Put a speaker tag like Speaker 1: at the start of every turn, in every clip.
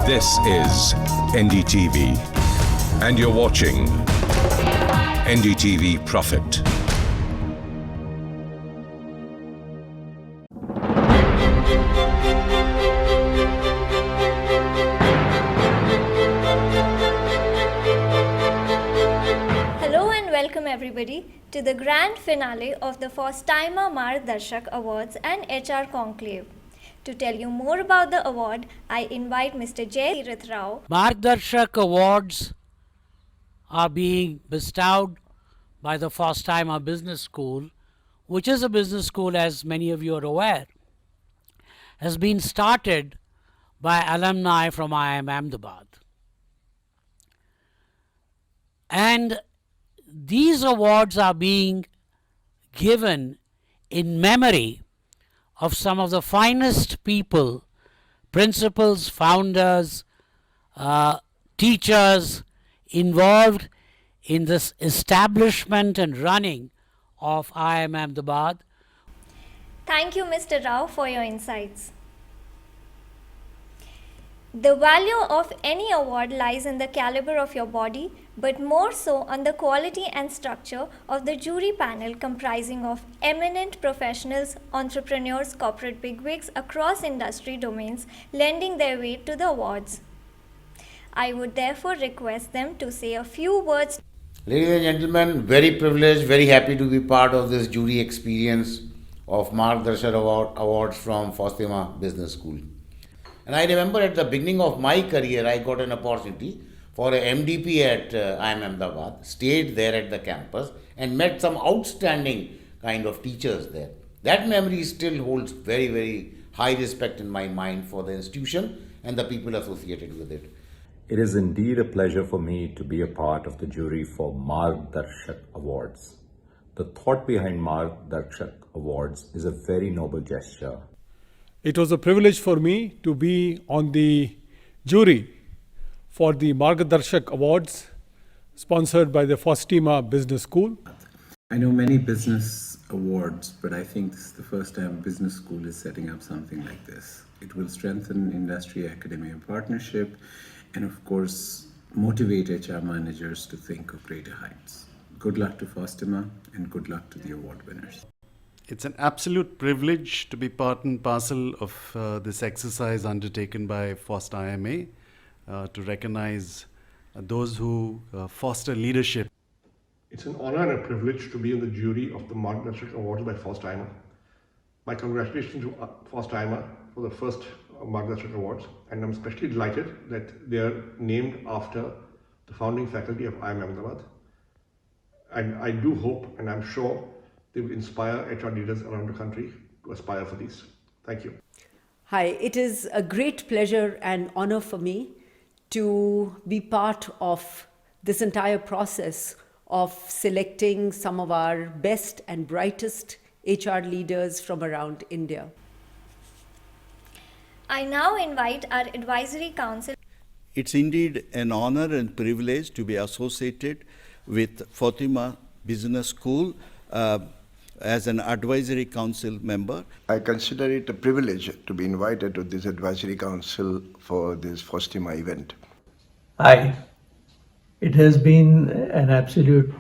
Speaker 1: This is NDTV, and you're watching NDTV Profit.
Speaker 2: Hello and welcome everybody to the grand finale of the FOSTIIMA MARGDARSHak Awards and HR Conclave. To tell you more about the award, I invite Mr. Yogi Srirap.
Speaker 3: MARGDARSHak Awards are being bestowed by the FOSTIIMA Business School, which is a business school, as many of you are aware, has been started by alumni from IIM Ahmedabad. And these awards are being given in memory of some of the finest people, principals, founders, teachers involved in this establishment and running of IIM Ahmedabad.
Speaker 2: Thank you, Mr. Rao, for your insights. The value of any award lies in the caliber of your body, but more so on the quality and structure of the jury panel comprising of eminent professionals, entrepreneurs, corporate bigwigs across industry domains lending their weight to the awards. I would therefore request them to say a few words.
Speaker 4: Ladies and gentlemen, very privileged, very happy to be part of this jury experience of MARGDARSHak Awards from FOSTIIMA Business School. And I remember at the beginning of my career, I got an opportunity for a MDP at IIM Ahmedabad, stayed there at the campus and met some outstanding kind of teachers there. That memory still holds very, very high respect in my mind for the institution and the people associated with it.
Speaker 5: It is indeed a pleasure for me to be a part of the jury for MARGDARSHak Awards. The thought behind MARGDARSHak Awards is a very noble gesture.
Speaker 6: It was a privilege for me to be on the jury for the MARGDARSHak Awards sponsored by the FOSTIIMA Business School.
Speaker 7: I know many business awards, but I think this is the first time business school is setting up something like this. It will strengthen industry academia partnership and of course motivate HR managers to think of greater heights. Good luck to FOSTIIMA and good luck to the award winners.
Speaker 8: It's an absolute privilege to be part and parcel of this exercise undertaken by FOSTIIMA to recognize those who foster leadership.
Speaker 9: It's an honor and a privilege to be in the jury of the MARGDARSHak Awards by FOSTIIMA. My congratulations to FOSTIIMA for the first MARGDARSHak Awards, and I'm especially delighted that they are named after the founding faculty of IIM Ahmedabad. And I do hope, and I'm sure, they will inspire HR leaders around the country to aspire for these. Thank you.
Speaker 10: Hi, it is a great pleasure and honor for me to be part of this entire process of selecting some of our best and brightest HR leaders from around India.
Speaker 2: I now invite our advisory council.
Speaker 11: It's indeed an honor and privilege to be associated with FOSTIIMA Business School as an advisory council member.
Speaker 12: I consider it a privilege to be invited to this advisory council for this FOSTIIMA event.
Speaker 13: Hi, it has been an absolute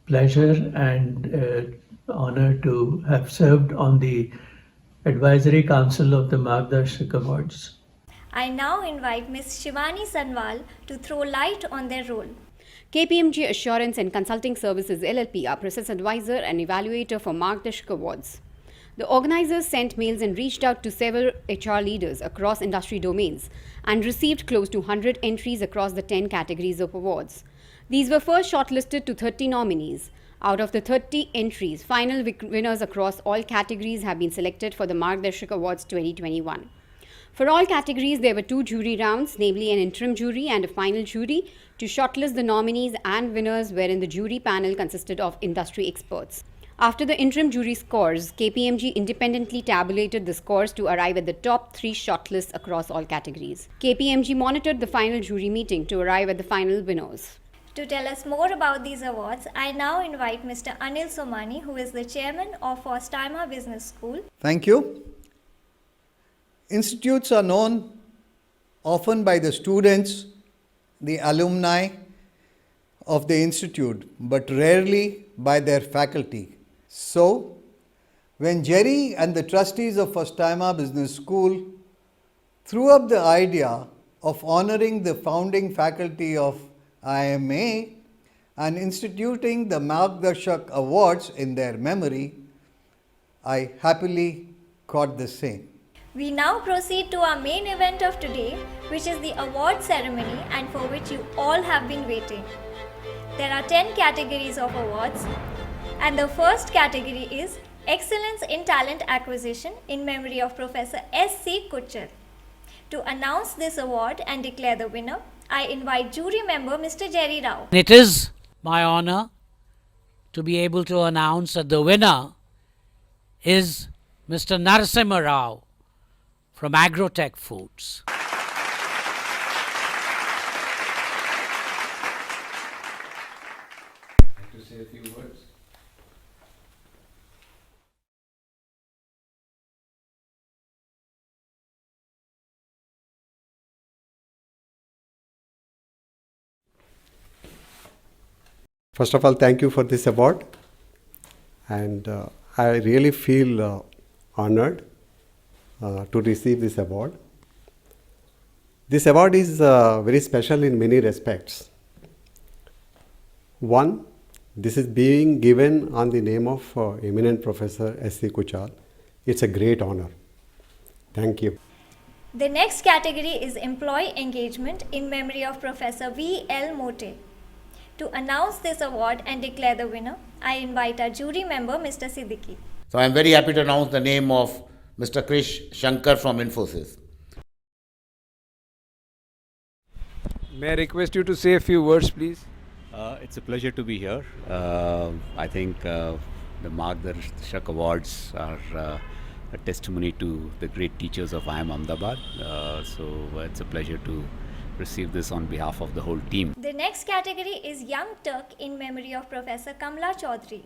Speaker 13: pleasure and honor to have served on the advisory council of the MARGDARSHak Awards.
Speaker 2: I now invite Ms. Shivani Sanwal to throw light on their role.
Speaker 14: KPMG Assurance and Consulting Services LLP are process advisor and evaluator for MARGDARSHak Awards. The organizers sent mails and reached out to several HR leaders across industry domains and received close to 100 entries across the 10 categories of awards. These were first shortlisted to 30 nominees. Out of the 30 entries, final winners across all categories have been selected for the MARGDARSHak Awards 2021. For all categories, there were 2 jury rounds, namely an interim jury and a final jury, to shortlist the nominees and winners, wherein the jury panel consisted of industry experts. After the interim jury scores, KPMG independently tabulated the scores to arrive at the top 3 shortlists across all categories. KPMG monitored the final jury meeting to arrive at the final winners.
Speaker 2: To tell us more about these awards, I now invite Mr. Anil Somani, who is the chairman of FOSTIIMA Business School.
Speaker 15: Thank you. Institutes are known often by the students, the alumni of the institute, but rarely by their faculty. So, when Jerry and the trustees of FOSTIIMA Business School threw up the idea of honoring the founding faculty of IMA and instituting the Margdarshak Awards in their memory, I happily caught the same.
Speaker 2: We now proceed to our main event of today, which is the award ceremony and for which you all have been waiting. There are 10 categories of awards, and the first category is Excellence in Talent Acquisition in memory of Professor S.C. Kuchar. To announce this award and declare the winner, I invite jury member Mr. Jerry Rao.
Speaker 3: It is my honor to be able to announce that the winner is Mr. Narasimha Rao from Agrotech Foods.
Speaker 16: To say a few words.
Speaker 17: First of all, thank you for this award, and I really feel honored to receive this award. This award is very special in many respects. One, this is being given on the name of eminent Professor S.C. Kuchar. It's a great honor. Thank you.
Speaker 2: The next category is Employee Engagement in memory of Professor V.L. Mote. To announce this award and declare the winner, I invite our jury member Mr. Siddiqui.
Speaker 4: So I am very happy to announce the name of Mr. Krish Shankar from Infosys.
Speaker 16: May I request you to say a few words, please?
Speaker 18: It's a pleasure to be here. I think the Margdarshak Awards are a testimony to the great teachers of IIM Ahmedabad. So it's a pleasure to receive this on behalf of the whole team.
Speaker 2: The next category is Young Turk in memory of Professor Kamla Chaudhary.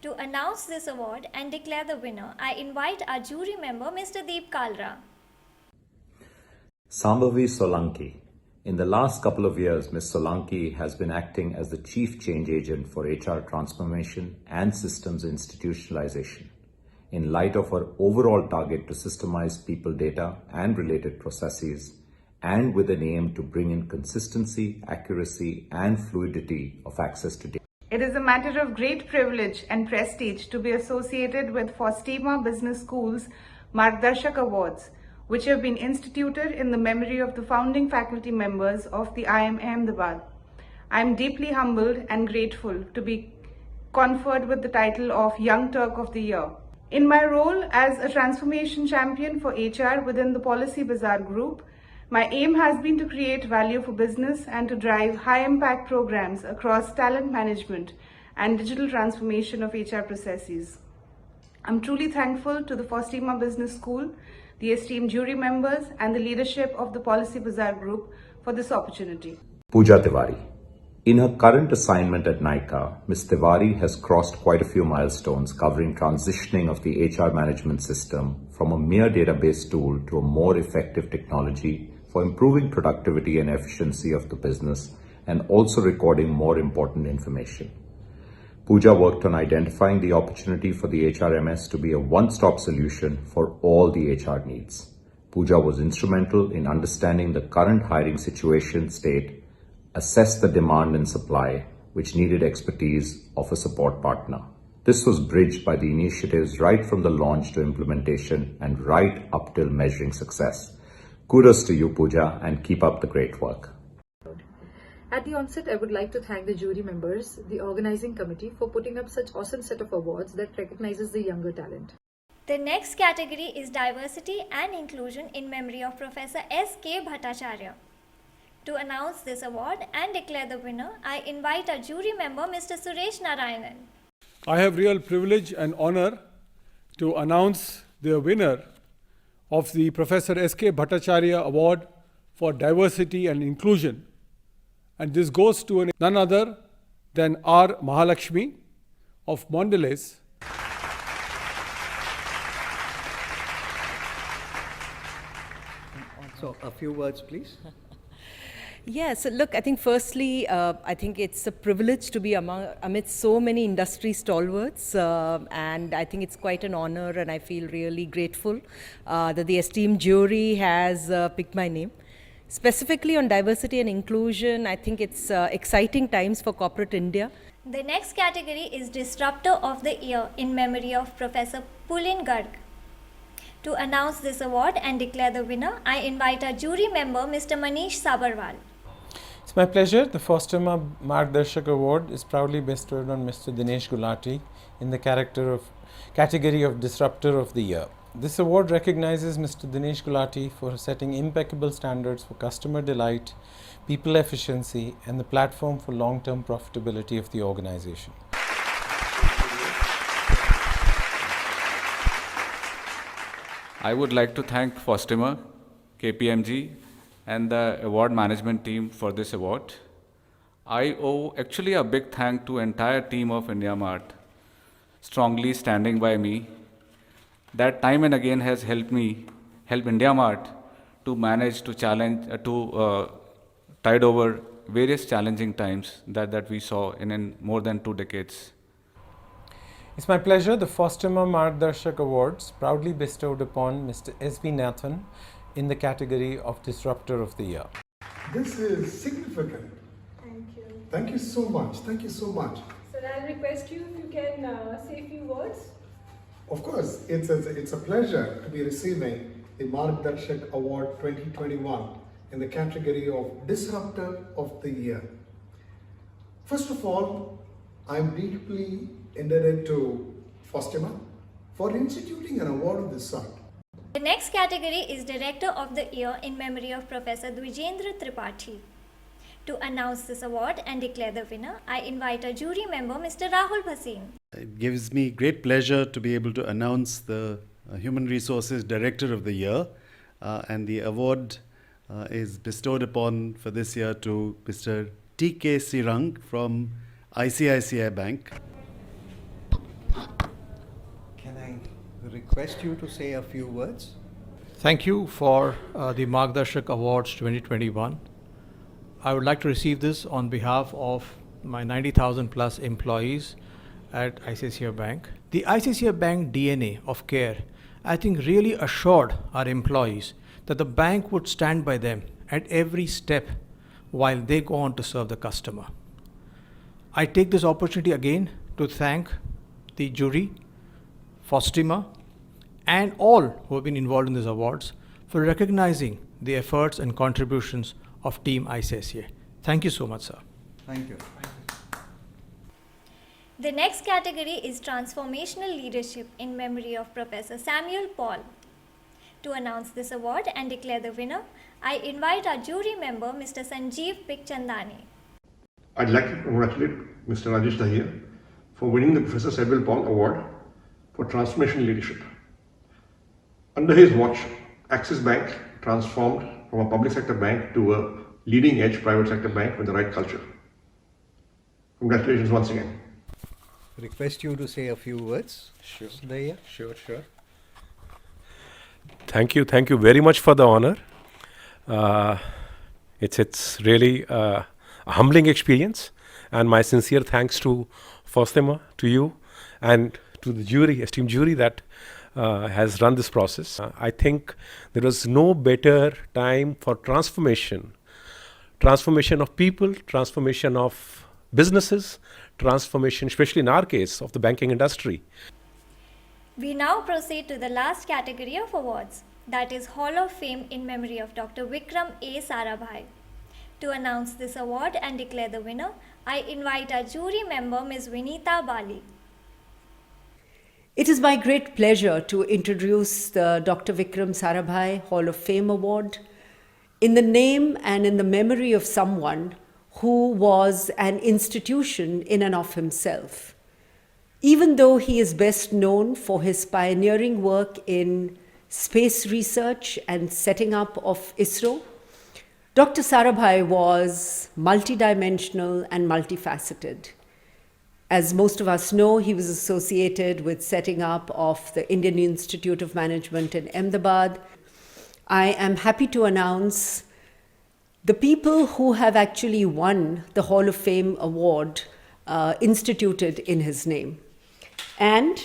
Speaker 2: To announce this award and declare the winner, I invite our jury member Mr. Deep Kalra.
Speaker 5: Sambhavi Solanki. In the last couple of years, Ms. Solanki has been acting as the chief change agent for HR transformation and systems institutionalization in light of her overall target to systemize people data and related processes, and with an aim to bring in consistency, accuracy, and fluidity of access to data.
Speaker 19: It is a matter of great privilege and prestige to be associated with FOSTIIMA Business School's Margdarshak Awards, which have been instituted in the memory of the founding faculty members of the IIM Ahmedabad. I am deeply humbled and grateful to be conferred with the title of Young Turk of the Year. In my role as a transformation champion for HR within the Policy Bazaar Group, my aim has been to create value for business and to drive high-impact programs across talent management and digital transformation of HR processes. I'm truly thankful to the FOSTIIMA Business School, the esteemed jury members, and the leadership of the Policy Bazaar Group for this opportunity.
Speaker 5: Pooja Tiwari. In her current assignment at NICA, Ms. Tiwari has crossed quite a few milestones covering transitioning of the HR management system from a mere database tool to a more effective technology for improving productivity and efficiency of the business, and also recording more important information. Pooja worked on identifying the opportunity for the HRMS to be a one-stop solution for all the HR needs. Pooja was instrumental in understanding the current hiring situation state, assess the demand and supply, which needed expertise of a support partner. This was bridged by the initiatives right from the launch to implementation and right up till measuring success. Kudos to you, Pooja, and keep up the great work.
Speaker 20: At the onset, I would like to thank the jury members, the organizing committee, for putting up such awesome set of awards that recognizes the younger talent.
Speaker 2: The next category is Diversity and Inclusion in memory of Professor S.K. Bhattacharya. To announce this award and declare the winner, I invite our jury member Mr. Suresh Narayanan.
Speaker 6: I have real privilege and honor to announce the winner of the Professor S.K. Bhattacharya Award for Diversity and Inclusion. And this goes to none other than R. Mahalakshmi of Mondelez.
Speaker 15: So a few words, please.
Speaker 21: Yeah, so look, I think firstly, I think it's a privilege to be amidst so many industry stalwarts, and I think it's quite an honor, and I feel really grateful that the esteemed jury has picked my name. Specifically on diversity and inclusion, I think it's exciting times for corporate India.
Speaker 2: The next category is Disruptor of the Year in memory of Professor Pulin Garg. To announce this award and declare the winner, I invite our jury member, Mr. Manish Sabarwal.
Speaker 22: It's my pleasure. The FOSTIIMA Margdarshak Award is proudly bestowed on Mr. Dinesh Gulati in the category of Disruptor of the Year. This award recognizes Mr. Dinesh Gulati for setting impeccable standards for customer delight, people efficiency, and the platform for long-term profitability of the organization.
Speaker 23: I would like to thank FOSTIIMA, KPMG, and the award management team for this award. I owe actually a big thank to entire team of IndiaMart, strongly standing by me. That time and again has helped IndiaMart to manage to tide over various challenging times that we saw in more than 2 decades.
Speaker 22: It's my pleasure. The FOSTIIMA Margdarshak Awards proudly bestowed upon Mr. S.B. Nathan in the category of Disruptor of the Year.
Speaker 24: This is significant.
Speaker 20: Thank you.
Speaker 24: Thank you so much. Thank you so much.
Speaker 20: Sir, I'll request you if you can say a few words.
Speaker 24: Of course, it's a pleasure to be receiving the Margdarshak Award 2021 in the category of Disruptor of the Year. First of all, I'm deeply indebted to FOSTIIMA for instituting an award of this sort.
Speaker 2: The next category is Director of the Year in memory of Professor Dwijendra Tripathi. To announce this award and declare the winner, I invite our jury member, Mr. Rahul Bhasin.
Speaker 8: It gives me great pleasure to be able to announce the Human Resources Director of the Year, and the award is bestowed upon for this year to Mr. T.K. Sirang from ICICI Bank.
Speaker 15: Can I request you to say a few words?
Speaker 25: Thank you for the Margdarshak Awards 2021. I would like to receive this on behalf of my 90,000 plus employees at ICICI Bank. The ICICI Bank DNA of care, I think, really assured our employees that the bank would stand by them at every step while they go on to serve the customer. I take this opportunity again to thank the jury, FOSTIIMA, and all who have been involved in these awards for recognizing the efforts and contributions of Team ICICI. Thank you so much, sir.
Speaker 15: Thank you.
Speaker 2: The next category is Transformational Leadership in memory of Professor Samuel Paul. To announce this award and declare the winner, I invite our jury member, Mr. Sanjeev Pikchandani.
Speaker 9: I'd like to congratulate Mr. Rajesh Dahiya for winning the Professor Samuel Paul Award for Transformational Leadership. Under his watch, Axis Bank transformed from a public sector bank to a leading edge private sector bank with the right culture. Congratulations once again.
Speaker 15: Request you to say a few words.
Speaker 26: Sure.
Speaker 15: Dahiya.
Speaker 26: Sure. Thank you very much for the honor. It's really a humbling experience, and my sincere thanks to FOSTIIMA, to you, and to the jury, esteemed jury that has run this process. I think there was no better time for transformation of people, transformation of businesses, transformation, especially in our case, of the banking industry.
Speaker 2: We now proceed to the last category of awards, that is Hall of Fame in memory of Dr. Vikram A. Sarabhai. To announce this award and declare the winner, I invite our jury member, Ms. Vinita Bali.
Speaker 10: It is my great pleasure to introduce the Dr. Vikram Sarabhai Hall of Fame Award in the name and in the memory of someone who was an institution in and of himself. Even though he is best known for his pioneering work in space research and setting up of ISRO, Dr. Sarabhai was multidimensional and multifaceted. As most of us know, he was associated with setting up of the Indian Institute of Management in Ahmedabad, I am happy to announce the people who have actually won the Hall of Fame award instituted in his name. And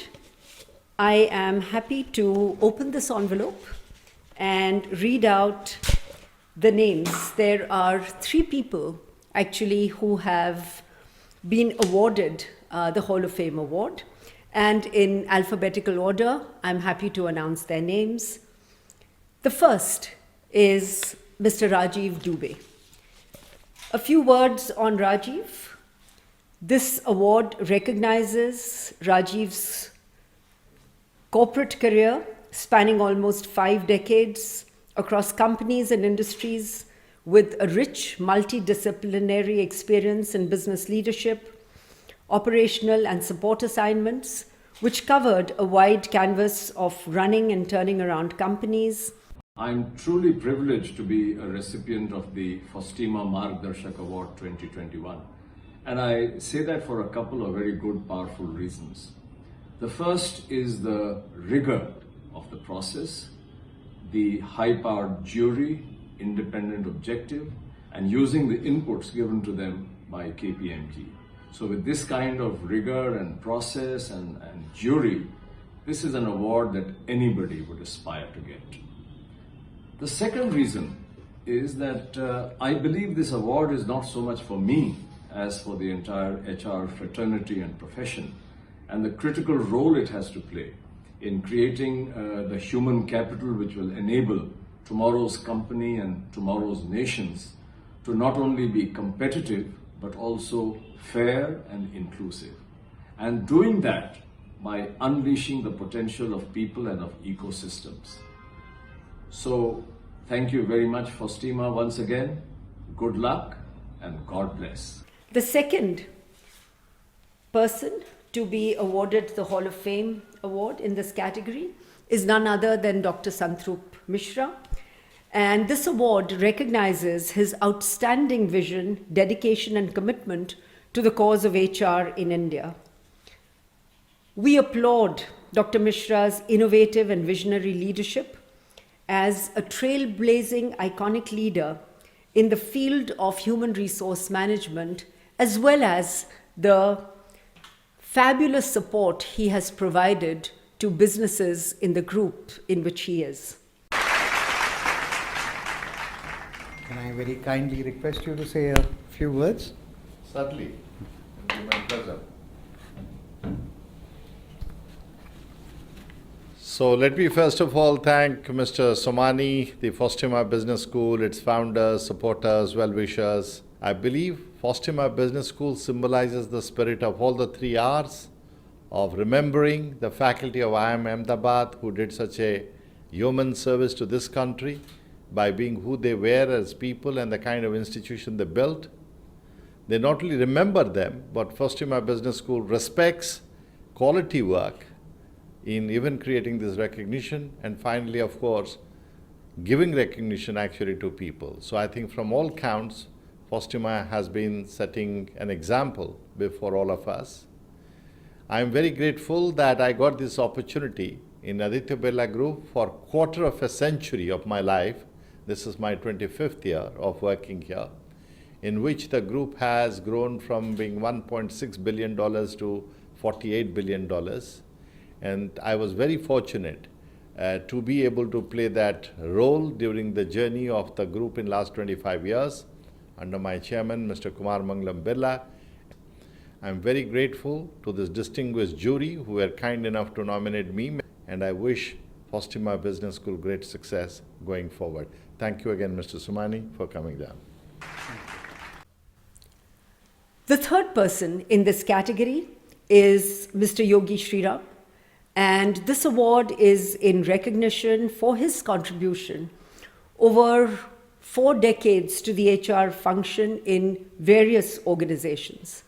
Speaker 10: I am happy to open this envelope and read out the names. There are 3 people actually who have been awarded the Hall of Fame award. And in alphabetical order, I'm happy to announce their names. The first is Mr. Rajiv Dubey. A few words on Rajiv. This award recognizes Rajiv's corporate career spanning almost 5 decades across companies and industries with a rich multidisciplinary experience in business leadership, operational and support assignments, which covered a wide canvas of running and turning around companies.
Speaker 1: I'm truly privileged to be a recipient of the FOSTIIMA MARGDARSHAK Award 2021. And I say that for a couple of very good, powerful reasons. The first is the rigor of the process, the high-powered jury, independent objective, and using the inputs given to them by KPMG. So with this kind of rigor and process and jury, this is an award that anybody would aspire to get. The second reason is that I believe this award is not so much for me as for the entire HR fraternity and profession, and the critical role it has to play in creating the human capital which will enable tomorrow's company and tomorrow's nations to not only be competitive but also fair and inclusive. And doing that by unleashing the potential of people and of ecosystems. So thank you very much, FOSTIIMA, once again. Good luck and God bless.
Speaker 10: The second person to be awarded the Hall of Fame award in this category is none other than Dr. Santrup Mishra. And this award recognizes his outstanding vision, dedication, and commitment to the cause of HR in India. We applaud Dr. Mishra's innovative and visionary leadership as a trailblazing, iconic leader in the field of human resource management, as well as the fabulous support he has provided to businesses in the group in which he is.
Speaker 15: Can I very kindly request you to say a few words?
Speaker 4: Certainly. It will be my pleasure. So let me first of all thank Mr. Somani, the FOSTIIMA Business School, its founders, supporters, well-wishers. I believe FOSTIIMA Business School symbolizes the spirit of all the 3 R's, of remembering the faculty of IIM Ahmedabad who did such a yeoman service to this country by being who they were as people and the kind of institution they built. They not only remember them, but FOSTIIMA Business School respects quality work in even creating this recognition, and finally, of course, giving recognition actually to people. So I think from all counts, FOSTIIMA has been setting an example before all of us. I am very grateful that I got this opportunity in Aditya Birla Group for a quarter of a century of my life. This is my 25th year of working here, in which the group has grown from being $1.6 billion to $48 billion. And I was very fortunate to be able to play that role during the journey of the group in last 25 years under my chairman, Mr. Kumar Mangalam Birla. I'm very grateful to this distinguished jury who were kind enough to nominate me, and I wish FOSTIIMA Business School great success going forward. Thank you again, Mr. Somani, for coming down.
Speaker 10: The third person in this category is Mr. Yogi Srirap, and this award is in recognition for his contribution over 4 decades to the HR function in various organizations.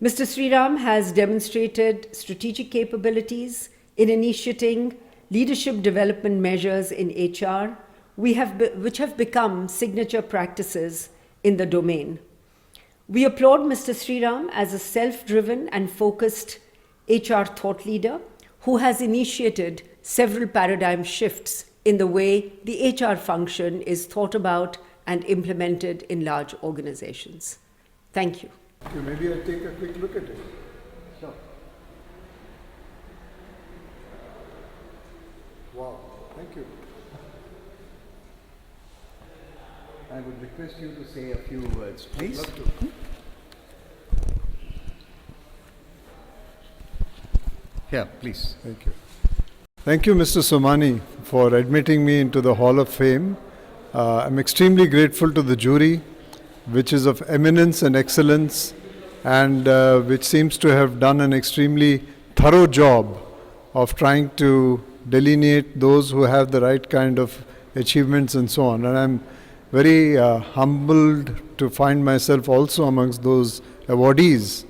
Speaker 10: Mr. Sriram has demonstrated strategic capabilities in initiating leadership development measures in HR, which have become signature practices in the domain. We applaud Mr. Sriram as a self-driven and focused HR thought leader who has initiated several paradigm shifts in the way the HR function is thought about and implemented in large organizations. Thank you.
Speaker 24: Maybe I'll take a quick look at it.
Speaker 10: Sure.
Speaker 24: Wow, thank you.
Speaker 15: I would request you to say a few words, please.
Speaker 24: Love to.
Speaker 15: Yeah, please.
Speaker 24: Thank you. Thank you, Mr. Somani, for admitting me into the Hall of Fame. I'm extremely grateful to the jury, which is of eminence and excellence, and which seems to have done an extremely thorough job of trying to delineate those who have the right kind of achievements and so on. And I'm very humbled to find myself also amongst those awardees.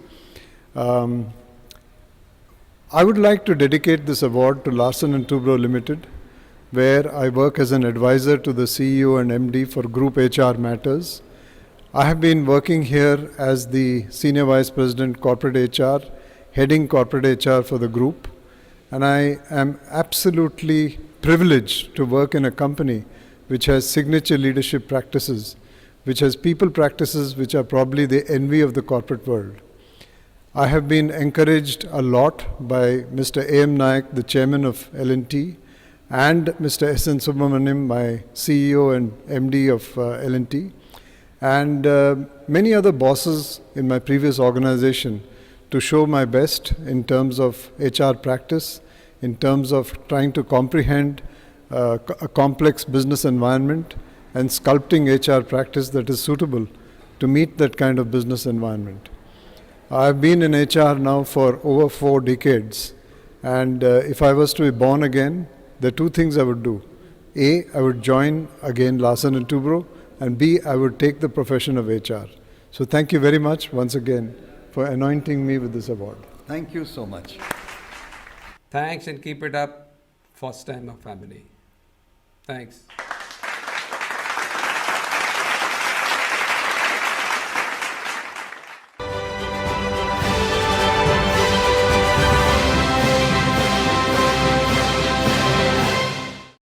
Speaker 24: I would like to dedicate this award to Larsen & Toubro Limited, where I work as an advisor to the CEO and MD for Group HR Matters. I have been working here as the Senior Vice President Corporate HR, heading Corporate HR for the group. And I am absolutely privileged to work in a company which has signature leadership practices, which has people practices which are probably the envy of the corporate world. I have been encouraged a lot by Mr. A.M. Naik, the chairman of L&T, and Mr. S.N. Subramaniam, my CEO and MD of L&T, and many other bosses in my previous organization to show my best in terms of HR practice, in terms of trying to comprehend a complex business environment and sculpting HR practice that is suitable to meet that kind of business environment. I've been in HR now for over 4 decades, and if I was to be born again, there are 2 things I would do. A, I would join again Larsen & Toubro, and B, I would take the profession of HR. So thank you very much once again for anointing me with this award.
Speaker 15: Thank you so much.
Speaker 16: Thanks and keep it up, FOSTIIMA family. Thanks.